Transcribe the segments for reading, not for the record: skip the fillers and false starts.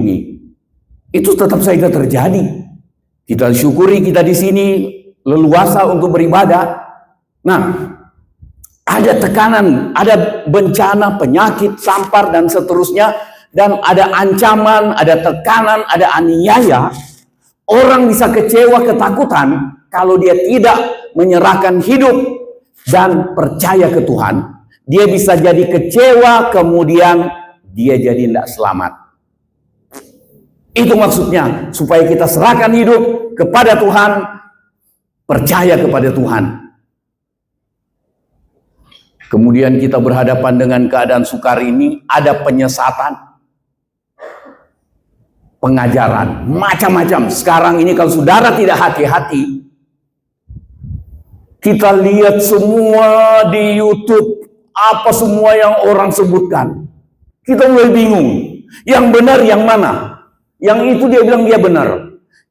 ini, itu tetap saja terjadi. Kita syukuri kita di sini leluasa untuk beribadah. Nah, ada tekanan, ada bencana, penyakit, sampar, dan seterusnya. Dan ada ancaman, ada tekanan, ada aniaya. Orang bisa kecewa, ketakutan kalau dia tidak menyerahkan hidup dan percaya ke Tuhan. Dia bisa jadi kecewa, kemudian dia jadi tidak selamat. Itu maksudnya, supaya kita serahkan hidup kepada Tuhan, percaya kepada Tuhan. Kemudian kita berhadapan dengan keadaan sukar ini, ada penyesatan, pengajaran, macam-macam. Sekarang ini kalau saudara tidak hati-hati, kita lihat semua di YouTube, apa semua yang orang sebutkan. Kita mulai bingung. Yang benar yang mana? Yang itu dia bilang dia benar.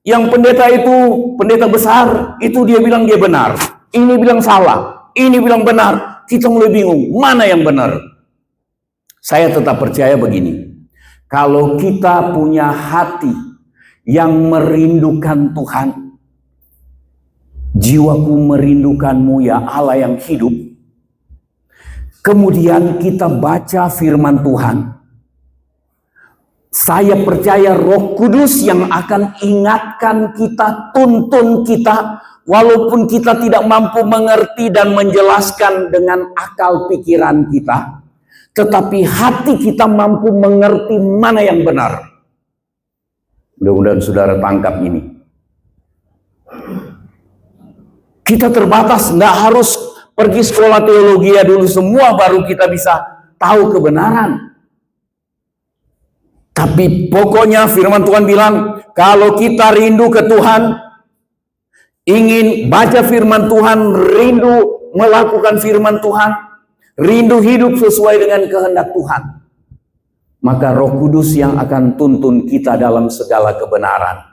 Yang pendeta itu, pendeta besar, itu dia bilang dia benar. Ini bilang salah. Ini bilang benar. Kita mulai bingung. Mana yang benar? Saya tetap percaya begini. Kalau kita punya hati yang merindukan Tuhan, jiwaku merindukanmu ya Allah yang hidup. Kemudian kita baca firman Tuhan. Saya percaya Roh Kudus yang akan ingatkan kita, tuntun kita, walaupun kita tidak mampu mengerti dan menjelaskan dengan akal pikiran kita, tetapi hati kita mampu mengerti mana yang benar. Mudah-mudahan saudara tangkap ini. Kita terbatas, tidak harus pergi sekolah teologi dulu semua baru kita bisa tahu kebenaran. Tapi pokoknya firman Tuhan bilang, kalau kita rindu ke Tuhan, ingin baca firman Tuhan, rindu melakukan firman Tuhan, rindu hidup sesuai dengan kehendak Tuhan, maka Roh Kudus yang akan tuntun kita dalam segala kebenaran.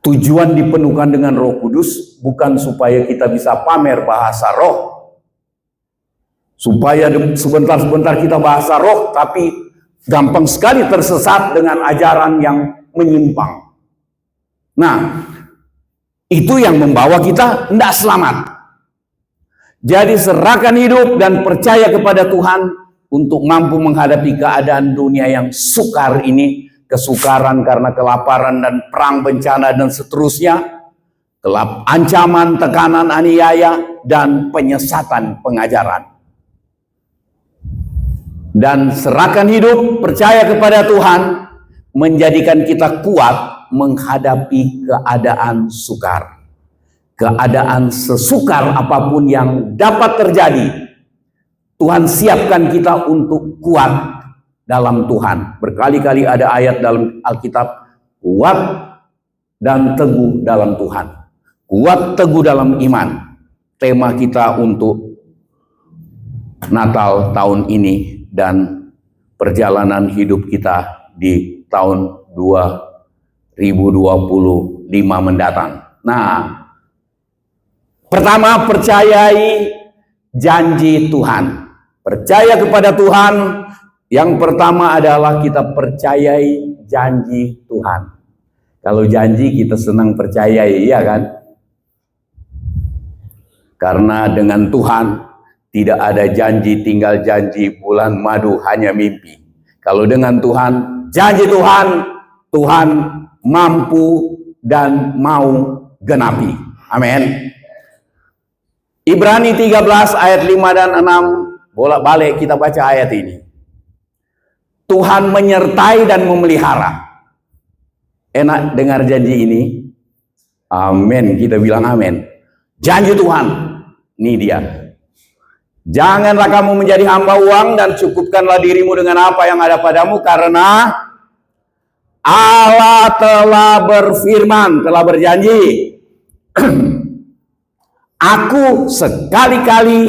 Tujuan dipenuhkan dengan Roh Kudus bukan supaya kita bisa pamer bahasa roh, supaya sebentar-sebentar kita bahasa roh, tapi gampang sekali tersesat dengan ajaran yang menyimpang. Nah, itu yang membawa kita tidak selamat. Jadi serahkan hidup dan percaya kepada Tuhan untuk mampu menghadapi keadaan dunia yang sukar ini. Kesukaran karena kelaparan dan perang, bencana dan seterusnya. Ancaman, tekanan, aniaya, dan penyesatan pengajaran. Dan serahkan hidup, percaya kepada Tuhan, menjadikan kita kuat menghadapi keadaan sukar. Keadaan sesukar apapun yang dapat terjadi, Tuhan siapkan kita untuk kuat dalam Tuhan. Berkali-kali ada ayat dalam Alkitab, kuat dan teguh dalam Tuhan. Kuat teguh dalam iman. Tema kita untuk Natal tahun ini dan perjalanan hidup kita di tahun 2025 mendatang. Nah, pertama, percayai janji Tuhan. Percaya kepada Tuhan. Yang pertama adalah kita percayai janji Tuhan. Kalau janji kita senang percayai, iya kan? Karena dengan Tuhan tidak ada janji, tinggal janji, bulan madu hanya mimpi. Kalau dengan Tuhan, janji Tuhan, Tuhan mampu dan mau genapi. Amin. Ibrani 13 ayat 5 dan 6, bolak-balik kita baca ayat ini. Tuhan menyertai dan memelihara. Enak dengar janji ini? Amin, kita bilang amin. Janji Tuhan, ini dia. Janganlah kamu menjadi hamba uang dan cukupkanlah dirimu dengan apa yang ada padamu, karena Allah telah berfirman, telah berjanji. Aku sekali-kali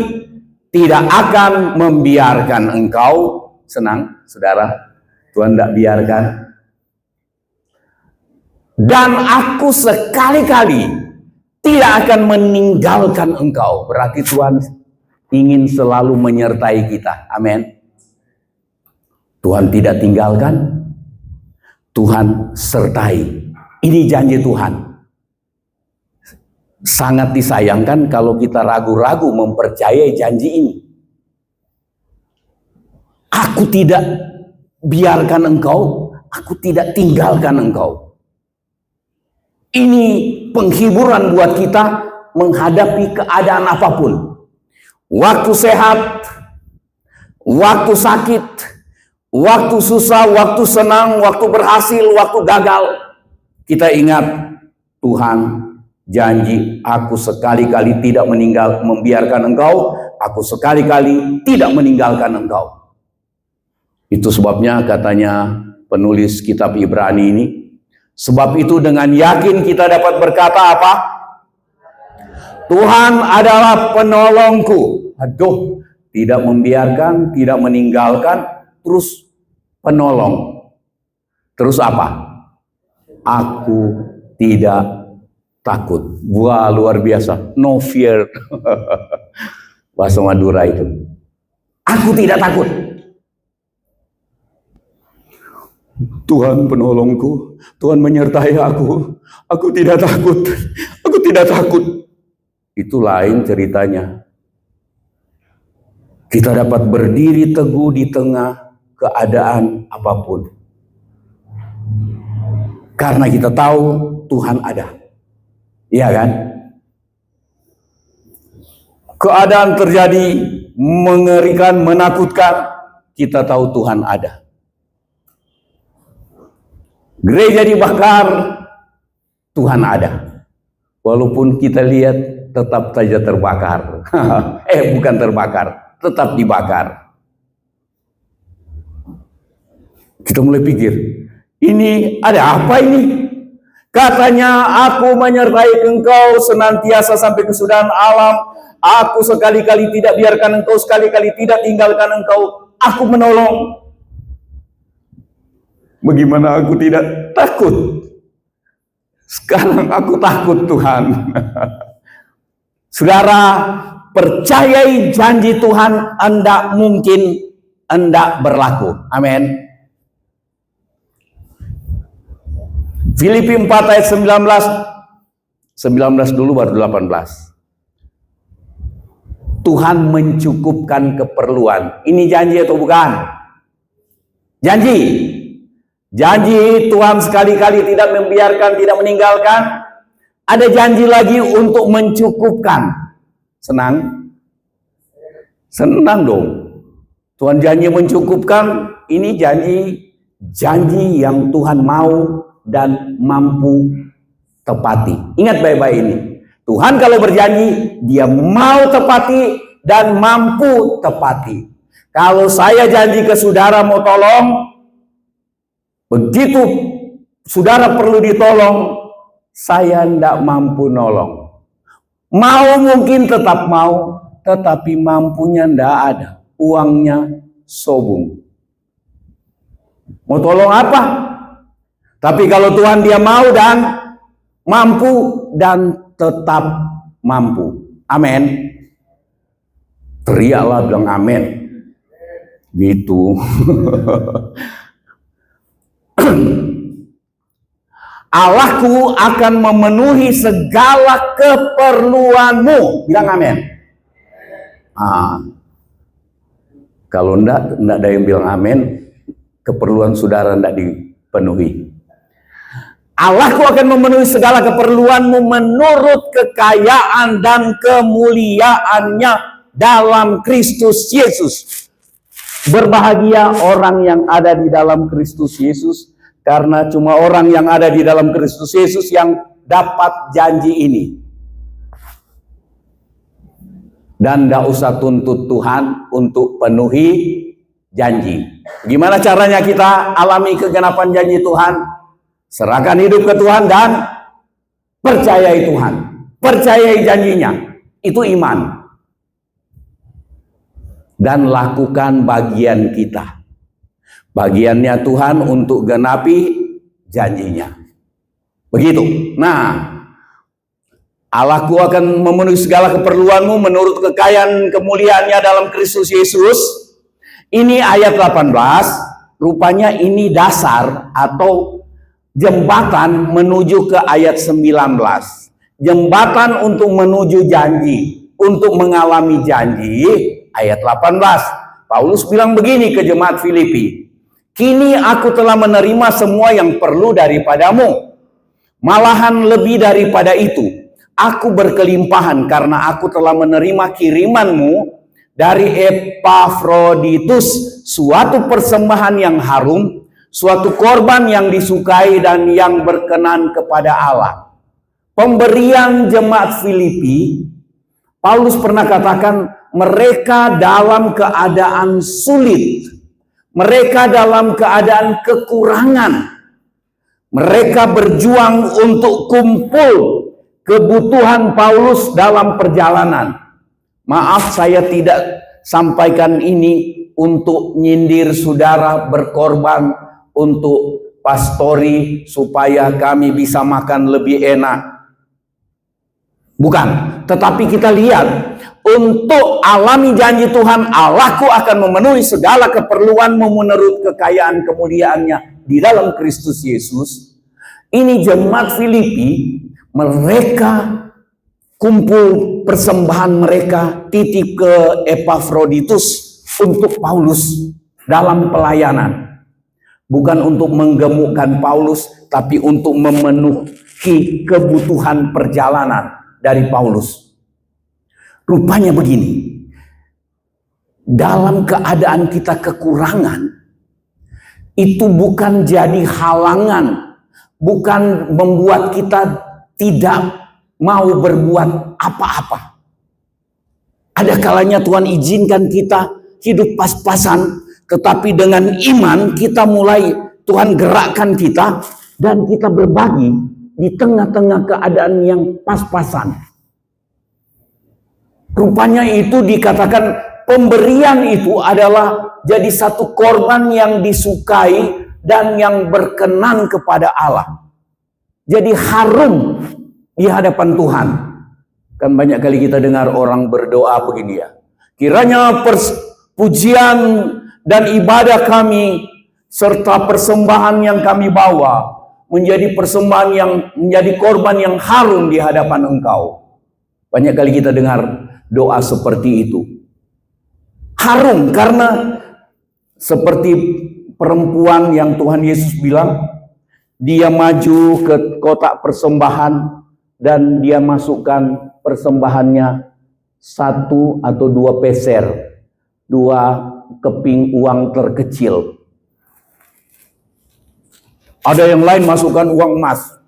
tidak akan membiarkan engkau. Senang, saudara, Tuhan tidak biarkan. Dan aku sekali-kali tidak akan meninggalkan engkau. Berarti Tuhan ingin selalu menyertai kita. Amin. Tuhan tidak tinggalkan, Tuhan sertai. Ini janji Tuhan. Sangat disayangkan kalau kita ragu-ragu mempercayai janji ini. Aku tidak biarkan engkau, aku tidak tinggalkan engkau. Ini penghiburan buat kita menghadapi keadaan apapun. Waktu sehat, waktu sakit, waktu susah, waktu senang, waktu berhasil, waktu gagal. Kita ingat Tuhan janji, aku sekali-kali tidak membiarkan engkau, aku sekali-kali tidak meninggalkan engkau. Itu sebabnya katanya penulis kitab Ibrani ini, sebab itu dengan yakin kita dapat berkata apa? Tuhan adalah penolongku. Aduh, tidak membiarkan, tidak meninggalkan, terus penolong. Terus apa? Aku tidak takut. Wah, luar biasa. No fear. Bahasa Madura itu. Aku tidak takut. Tuhan penolongku, Tuhan menyertai aku. Aku tidak takut. Aku tidak takut. Itu lain ceritanya. Kita dapat berdiri teguh di tengah keadaan apapun. Karena kita tahu Tuhan ada. Iya kan? Keadaan terjadi mengerikan, menakutkan, kita tahu Tuhan ada. Gereja dibakar, Tuhan ada. Walaupun kita lihat tetap saja terbakar. Bukan terbakar, tetap dibakar. Kita mulai pikir, ini ada apa ini? Katanya aku menyertai engkau senantiasa sampai kesudahan alam. Aku sekali-kali tidak biarkan engkau, sekali-kali tidak tinggalkan engkau. Aku menolong. Bagaimana aku tidak takut? Sekarang aku takut Tuhan. Saudara, percayai janji Tuhan hendak mungkin hendak berlaku. Amin. Filipi 4 ayat 19 dulu baru 18. Tuhan mencukupkan keperluan. Ini janji atau bukan? Janji. Janji Tuhan sekali-kali tidak membiarkan, tidak meninggalkan. Ada janji lagi untuk mencukupkan. Senang? Senang dong. Tuhan janji mencukupkan. Ini janji yang Tuhan mau dan mampu tepati. Ingat baik-baik ini. Tuhan kalau berjanji, dia mau tepati dan mampu tepati. Kalau saya janji ke saudara mau tolong, begitu saudara perlu ditolong, saya tidak mampu nolong. Mau mungkin tetap mau, tetapi mampunya tidak ada. Uangnya sobung. Mau tolong apa? Tapi kalau Tuhan dia mau dan mampu dan tetap mampu. Amin. Teriaklah bilang amin. Gitu. Allahku akan memenuhi segala keperluanmu. Bilang amin. Kalau enggak ada yang bilang amin, keperluan saudara enggak dipenuhi. Allahku akan memenuhi segala keperluanmu menurut kekayaan dan kemuliaannya dalam Kristus Yesus. Berbahagia orang yang ada di dalam Kristus Yesus, karena cuma orang yang ada di dalam Kristus Yesus yang dapat janji ini. Dan tidak usah tuntut Tuhan untuk penuhi janji. Gimana caranya kita alami kegenapan janji Tuhan? Serahkan hidup ke Tuhan dan percayai Tuhan. Percayai janjinya. Itu iman. Dan lakukan bagian kita. Bagiannya Tuhan untuk genapi janjinya. Begitu. Nah, Allahku akan memenuhi segala keperluanmu menurut kekayaan kemuliaannya dalam Kristus Yesus. Ini ayat 18. rupanya ini dasar atau jembatan menuju ke ayat 19. Jembatan untuk menuju janji, untuk mengalami janji, ayat 18. Paulus bilang begini ke jemaat Filipi, kini aku telah menerima semua yang perlu daripadamu. Malahan lebih daripada itu, aku berkelimpahan karena aku telah menerima kirimanmu dari Epafroditus, suatu persembahan yang harum, suatu korban yang disukai dan yang berkenan kepada Allah. Pemberian jemaat Filipi, Paulus pernah katakan mereka dalam keadaan sulit, mereka dalam keadaan kekurangan, mereka berjuang untuk kumpul kebutuhan Paulus dalam perjalanan. Maaf, saya tidak sampaikan ini untuk nyindir saudara berkorban untuk pastori supaya kami bisa makan lebih enak. Bukan, tetapi kita lihat untuk alami janji Tuhan, Allahku akan memenuhi segala keperluanmu menurut kekayaan kemuliaannya di dalam Kristus Yesus. Ini jemaat Filipi, mereka kumpul persembahan mereka titip ke Epafroditus untuk Paulus dalam pelayanan. Bukan untuk menggemukkan Paulus, tapi untuk memenuhi kebutuhan perjalanan dari Paulus. Rupanya begini, dalam keadaan kita kekurangan, itu bukan jadi halangan, bukan membuat kita tidak mau berbuat apa-apa. Ada kalanya Tuhan izinkan kita hidup pas-pasan, tetapi dengan iman kita mulai Tuhan gerakkan kita dan kita berbagi di tengah-tengah keadaan yang pas-pasan. Rupanya itu dikatakan pemberian itu adalah jadi satu korban yang disukai dan yang berkenan kepada Allah. Jadi harum di hadapan Tuhan. Kan banyak kali kita dengar orang berdoa begini ya, kiranya pujian dan ibadah kami serta persembahan yang kami bawa menjadi persembahan yang menjadi korban yang harum di hadapan Engkau. Banyak kali kita dengar doa seperti itu. Harum karena seperti perempuan yang Tuhan Yesus bilang, dia maju ke kotak persembahan dan dia masukkan persembahannya 1 atau 2 peser, 2 keping uang terkecil. Ada yang lain masukkan uang emas.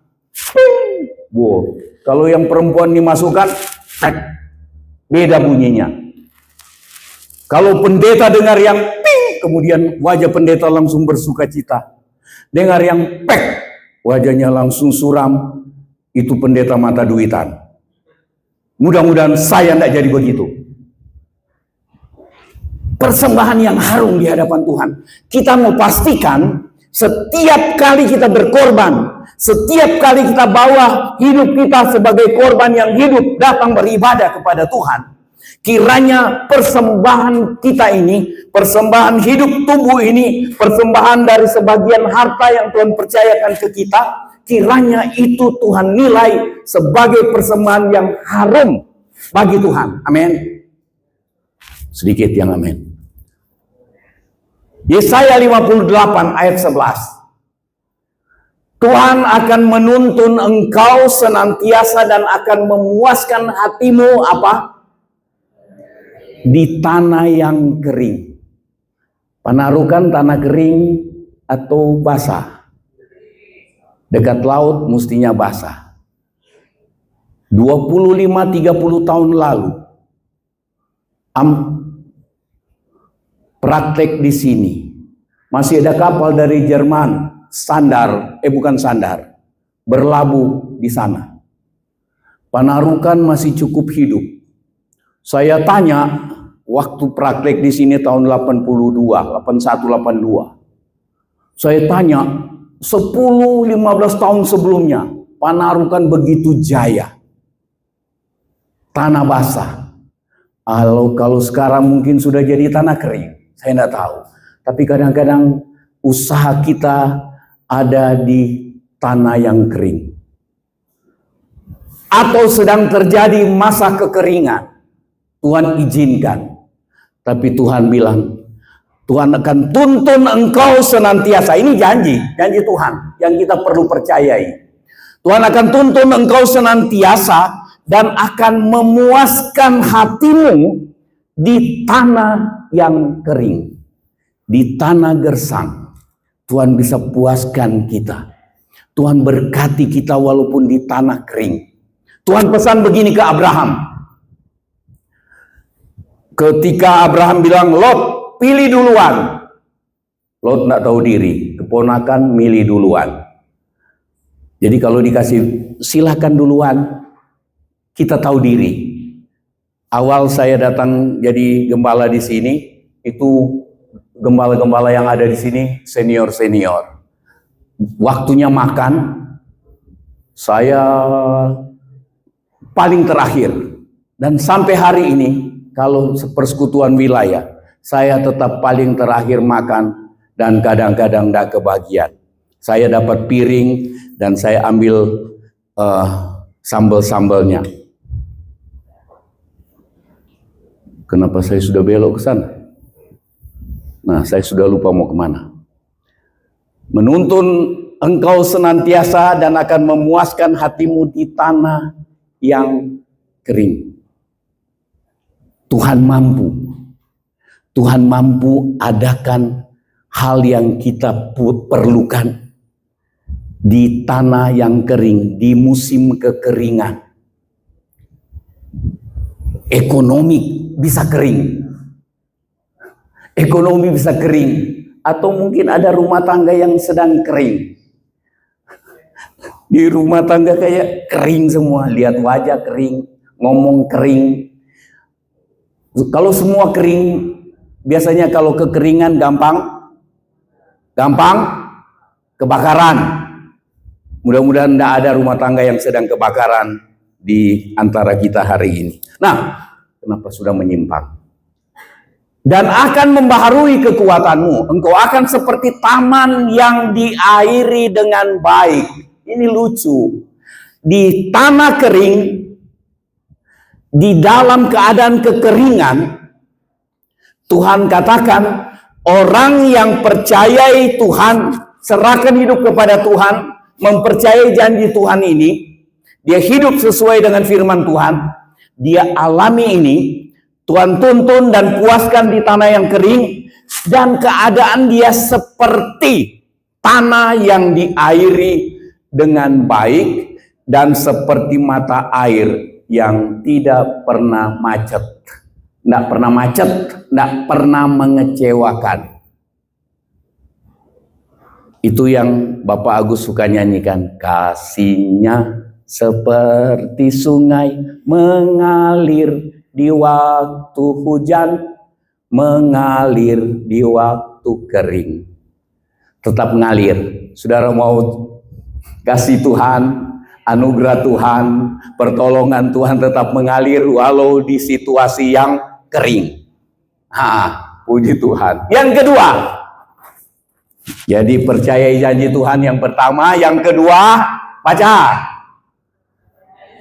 Wow. Kalau yang perempuan dimasukkan, beda bunyinya. Kalau pendeta dengar yang ping, kemudian wajah pendeta langsung bersuka cita. Dengar yang pek, wajahnya langsung suram. Itu pendeta mata duitan. Mudah-mudahan saya tidak jadi begitu. Persembahan yang harum di hadapan Tuhan. Kita mau pastikan setiap kali kita berkorban, setiap kali kita bawa hidup kita sebagai korban yang hidup datang beribadah kepada Tuhan, kiranya persembahan kita ini, persembahan hidup tubuh ini, persembahan dari sebagian harta yang Tuhan percayakan ke kita, kiranya itu Tuhan nilai sebagai persembahan yang harum bagi Tuhan. Amin. Sedikit yang amin. Yesaya 58 ayat 11. Tuhan akan menuntun engkau senantiasa dan akan memuaskan hatimu apa? Di tanah yang kering. Panarukan tanah kering atau basah. Dekat laut mestinya basah. 25-30 tahun lalu praktek di sini. Masih ada kapal dari Jerman berlabuh di sana. Panarukan masih cukup hidup. Saya tanya waktu praktek di sini tahun 81, 82. Saya tanya 10-15 tahun sebelumnya, Panarukan begitu jaya. Tanah basah. Kalau sekarang mungkin sudah jadi tanah kering. Saya tidak tahu. Tapi kadang-kadang usaha kita ada di tanah yang kering, atau sedang terjadi masa kekeringan, Tuhan izinkan. Tapi Tuhan bilang, Tuhan akan tuntun engkau senantiasa. Ini janji Tuhan yang kita perlu percayai. Tuhan akan tuntun engkau senantiasa dan akan memuaskan hatimu di tanah yang kering, di tanah gersang. Tuhan bisa puaskan kita. Tuhan berkati kita walaupun di tanah kering. Tuhan pesan begini ke Abraham. Ketika Abraham bilang, Lot, pilih duluan. Lot tidak tahu diri, keponakan milih duluan. Jadi kalau dikasih silahkan duluan, kita tahu diri. Awal saya datang jadi gembala di sini, itu gembala-gembala yang ada di sini senior-senior. Waktunya makan, saya paling terakhir. Dan sampai hari ini, kalau persekutuan wilayah, saya tetap paling terakhir makan dan kadang-kadang tidak kebagian. Saya dapat piring dan saya ambil sambal-sambalnya. Kenapa saya sudah belok ke sana? Nah, saya sudah lupa mau kemana. Menuntun engkau senantiasa dan akan memuaskan hatimu di tanah yang kering. Tuhan mampu. Tuhan mampu adakan hal yang kita perlukan di tanah yang kering, di musim kekeringan. Ekonomi bisa kering. Ekonomi bisa kering. Atau mungkin ada rumah tangga yang sedang kering. Di rumah tangga kayak kering semua. Lihat wajah kering, ngomong kering. Kalau semua kering, biasanya kalau kekeringan gampang kebakaran. Mudah-mudahan tidak ada rumah tangga yang sedang kebakaran di antara kita hari ini. Nah, kenapa sudah menyimpang? Dan akan membaharui kekuatanmu. Engkau akan seperti taman yang diairi dengan baik. Ini lucu. Di tanah kering, di dalam keadaan kekeringan, Tuhan katakan, orang yang percayai Tuhan, serahkan hidup kepada Tuhan, mempercayai janji Tuhan ini, dia hidup sesuai dengan firman Tuhan, dia alami ini, Tuhan tuntun dan puaskan di tanah yang kering, dan keadaan dia seperti tanah yang diairi dengan baik, dan seperti mata air yang tidak pernah macet. Tidak pernah macet, tidak pernah mengecewakan. Itu yang Bapak Agus suka nyanyikan. Kasihnya seperti sungai mengalir di waktu hujan, mengalir di waktu kering. Tetap mengalir. Saudara mau kasih Tuhan, anugerah Tuhan, pertolongan Tuhan tetap mengalir walau di situasi yang kering. Puji Tuhan. Yang kedua, jadi percayai janji Tuhan yang pertama. Yang kedua, baca.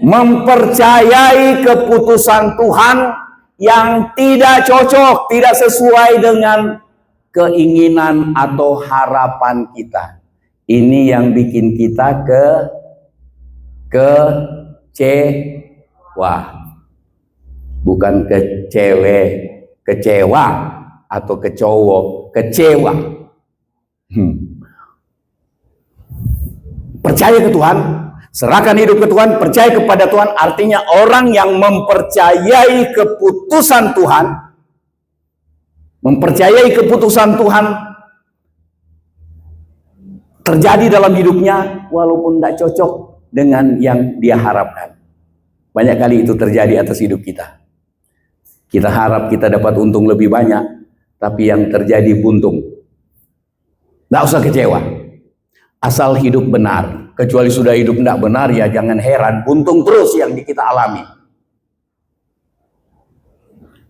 Mempercayai keputusan Tuhan yang tidak cocok, tidak sesuai dengan keinginan atau harapan kita. Ini yang bikin kita kecewa. Bukan kecewa atau kecowok, kecewa. Percaya ke Tuhan, serahkan hidup ke Tuhan, percaya kepada Tuhan, artinya orang yang mempercayai keputusan Tuhan, mempercayai keputusan Tuhan terjadi dalam hidupnya walaupun tidak cocok dengan yang dia harapkan. Banyak kali itu terjadi atas hidup kita. Kita harap kita dapat untung lebih banyak, tapi yang terjadi buntung. Tidak usah kecewa. Asal hidup benar. Kecuali sudah hidup tidak benar, ya jangan heran. Buntung terus yang kita alami.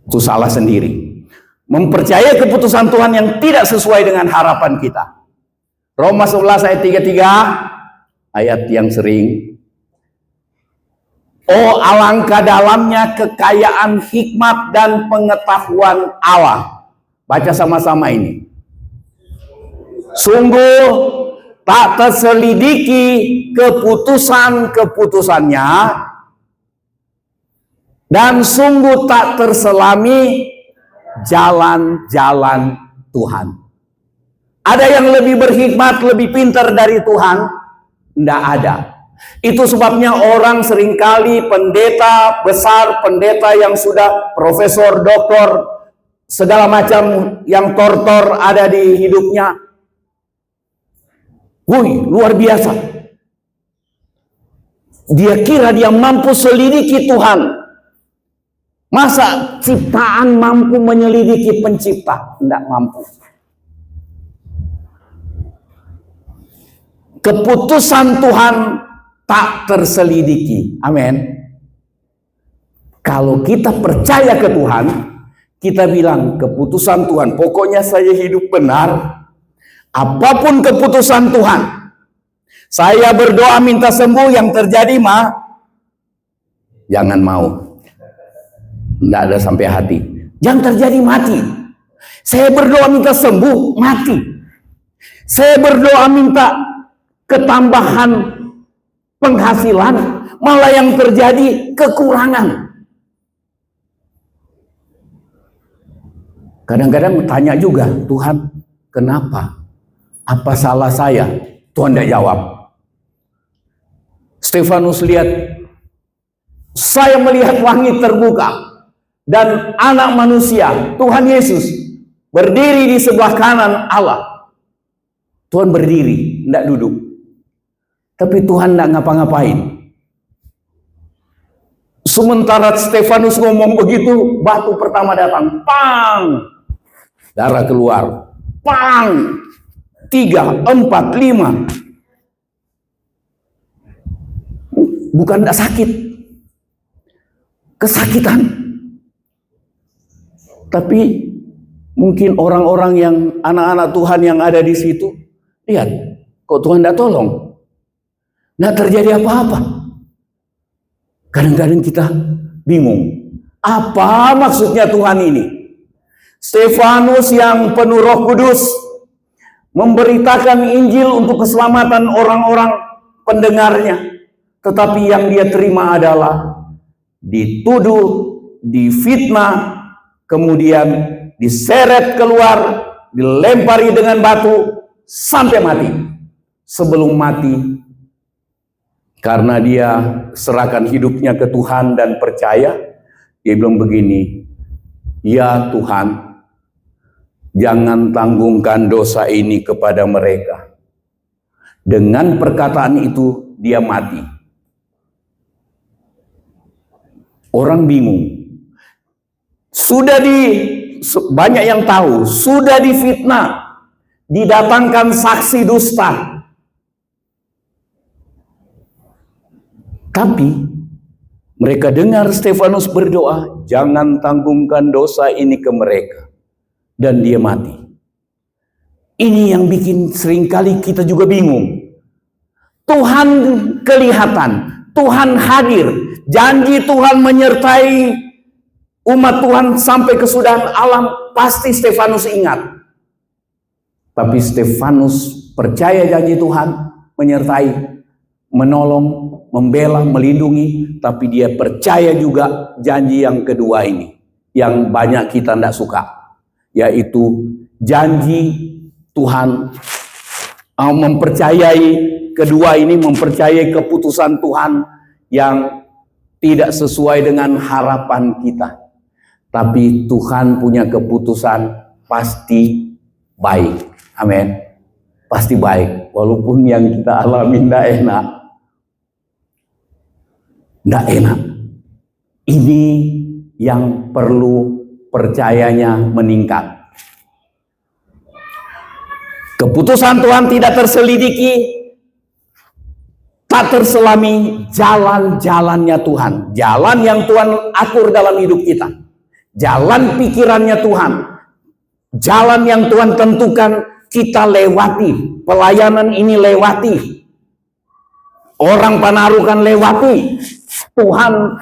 Itu salah sendiri. Mempercayai keputusan Tuhan yang tidak sesuai dengan harapan kita. Roma 11 ayat 33, ayat yang sering. Oh, alangkah dalamnya kekayaan hikmat dan pengetahuan Allah. Baca sama-sama ini. Sungguh tak terselidiki keputusan-keputusannya, dan sungguh tak terselami jalan-jalan Tuhan. Ada yang lebih berhikmat, lebih pintar dari Tuhan? Tidak ada. Itu sebabnya orang seringkali pendeta besar, pendeta yang sudah profesor, doktor, segala macam yang tortor ada di hidupnya. Wih, luar biasa. Dia kira dia mampu selidiki Tuhan. Masa ciptaan mampu menyelidiki pencipta? Tidak mampu. Keputusan Tuhan tak terselidiki. Amin. Kalau kita percaya ke Tuhan, kita bilang keputusan Tuhan, pokoknya saya hidup benar. Apapun keputusan Tuhan, saya berdoa minta sembuh, yang terjadi mah jangan mau. Tidak ada sampai hati. Yang terjadi mati. Saya berdoa minta sembuh, mati. Saya berdoa minta ketambahan penghasilan, malah yang terjadi kekurangan. Kadang-kadang tanya juga, Tuhan, kenapa? Apa salah saya? Tuhan tidak jawab. Stefanus lihat, saya melihat langit terbuka dan anak manusia, Tuhan Yesus, berdiri di sebelah kanan Allah. Tuhan berdiri, tidak duduk. Tapi Tuhan tidak ngapa-ngapain. Sementara Stefanus ngomong begitu, batu pertama datang, pang, darah keluar, pang, 3, 4, 5. Bukan tidak sakit, kesakitan. Tapi mungkin orang-orang yang anak-anak Tuhan yang ada di situ, lihat, kok Tuhan tidak tolong? Tidak terjadi apa-apa. Kadang-kadang kita bingung, apa maksudnya Tuhan ini? Stefanus yang penuh Roh Kudus memberitakan Injil untuk keselamatan orang-orang pendengarnya, tetapi yang dia terima adalah dituduh, difitnah, kemudian diseret keluar, dilempari dengan batu sampai mati. Sebelum mati, karena dia serahkan hidupnya ke Tuhan dan percaya, dia bilang begini, ya Tuhan, jangan tanggungkan dosa ini kepada mereka. Dengan perkataan itu dia mati. Orang bingung. Banyak yang tahu, sudah difitnah, didatangkan saksi dusta. Tapi mereka dengar Stefanus berdoa, jangan tanggungkan dosa ini ke mereka. Dan dia mati. Ini yang bikin seringkali kita juga bingung. Tuhan kelihatan, Tuhan hadir, janji Tuhan menyertai umat Tuhan sampai kesudahan alam, pasti Stefanus ingat. Tapi Stefanus percaya janji Tuhan menyertai, menolong, membela, melindungi, tapi dia percaya juga janji yang kedua ini, yang banyak kita tidak suka, yaitu janji Tuhan. Mempercayai kedua ini, mempercayai keputusan Tuhan yang tidak sesuai dengan harapan kita. Tapi Tuhan punya keputusan pasti baik. Amin. Pasti baik. Walaupun yang kita alami tidak enak. Tidak enak. Ini yang perlu percayanya meningkat. Keputusan Tuhan tidak terselidiki, tak terselami jalan-jalannya Tuhan. Jalan yang Tuhan atur dalam hidup kita. Jalan pikirannya Tuhan. Jalan yang Tuhan tentukan kita lewati, pelayanan ini lewati, orang Panarukan lewati. Tuhan,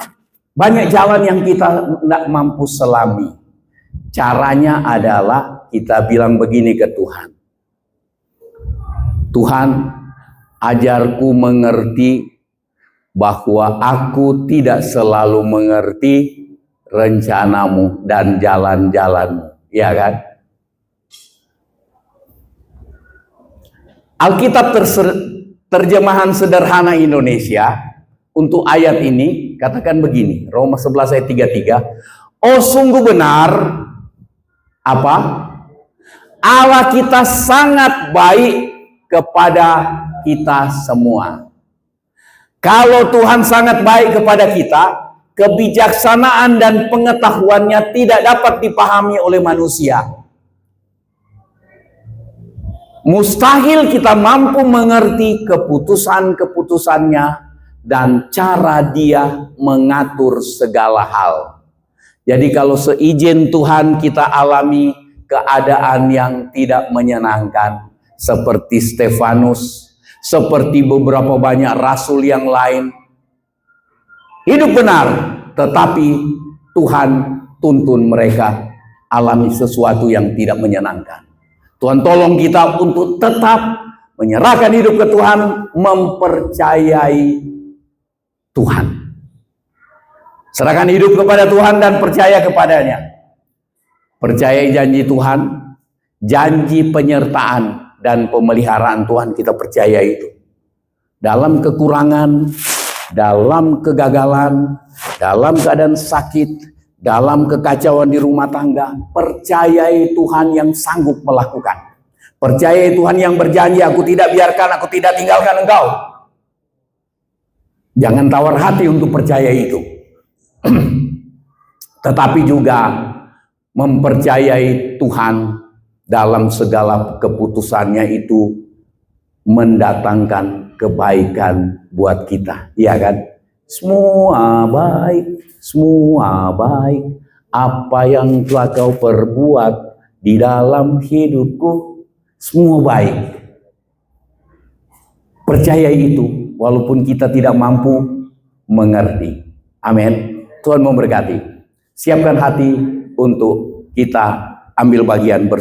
banyak jalan yang kita tidak mampu selami. Caranya adalah kita bilang begini ke Tuhan. Tuhan, ajarku mengerti bahwa aku tidak selalu mengerti rencanamu dan jalan-jalanmu. Ya kan? Alkitab terjemahan sederhana Indonesia untuk ayat ini katakan begini, Roma 11 ayat 33. Oh sungguh benar, apa? Allah kita sangat baik kepada kita semua. Kalau Tuhan sangat baik kepada kita, kebijaksanaan dan pengetahuannya tidak dapat dipahami oleh manusia. Mustahil kita mampu mengerti keputusan-keputusannya dan cara dia mengatur segala hal. Jadi kalau seizin Tuhan kita alami keadaan yang tidak menyenangkan, seperti Stefanus, seperti beberapa banyak rasul yang lain, hidup benar, tetapi Tuhan tuntun mereka alami sesuatu yang tidak menyenangkan. Tuhan tolong kita untuk tetap menyerahkan hidup ke Tuhan, mempercayai Tuhan. Serahkan hidup kepada Tuhan dan percaya kepadanya. Percayai janji Tuhan, janji penyertaan dan pemeliharaan Tuhan, kita percaya itu. Dalam kekurangan, dalam kegagalan, dalam keadaan sakit, dalam kekacauan di rumah tangga, percayai Tuhan yang sanggup melakukan. Percayai Tuhan yang berjanji, aku tidak biarkan, aku tidak tinggalkan engkau. Jangan tawar hati untuk percaya itu. Tetapi juga mempercayai Tuhan dalam segala keputusannya itu mendatangkan kebaikan buat kita, ya kan? Semua baik, semua baik. Apa yang telah kau perbuat di dalam hidupku, semua baik. Percayai itu, walaupun kita tidak mampu mengerti. Amin. Tuhan memberkati. Siapkan hati untuk kita ambil bagian bersama.